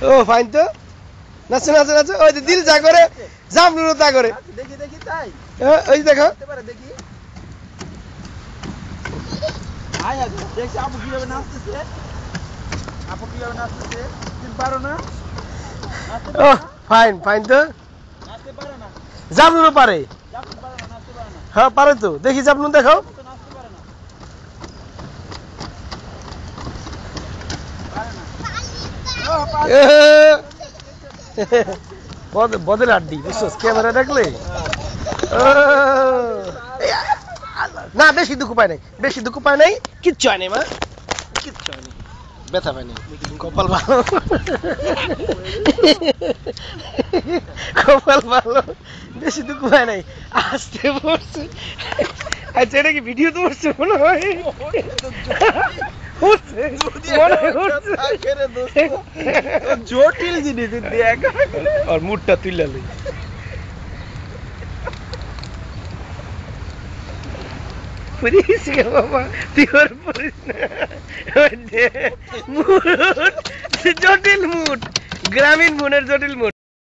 ও fine তো, নাচো নাচো নাচো, ওই যে দিল যা করে জামরুল তা করে। দেখি দেখি তাই ওই দেখো দেখি। আয় আয় দেখছি আপু কিভাবে নাচতেছে, আপু কিভাবে নাচতেছে। তুমি পারো না? ও ফাইন ফাইন তো, নাচতে পারে না, জামরুল পারে। নাচতে পারে না, নাচতে পারে না, হ্যাঁ পারে তো, দেখি জামরুল দেখো। নাচতে পারে না, বদের আড্ডি বুঝছস, ক্যামেরা দেখলে না বেশি দুঃখ পায় নাই, বেশি দুঃখ পায় নাই, কিচ্ছু হয় নাই মা, কিচ্ছু হয় নাই, ব্যথা পায় নাই, কপাল ভালো, কপাল ভালো, বেশি দুঃখ পায় নাই, আসতে পড়ছে। আচ্ছা এটা কি ভিডিও তো পড়ছে মনে হয়, জটিল জিনিস দেখ, আর মুডটা তুইলা লই। পুরিস গে বাবা, তুই ওর পুরিস না, জটিল মুড, গ্রামীণ মনের জটিল মুড।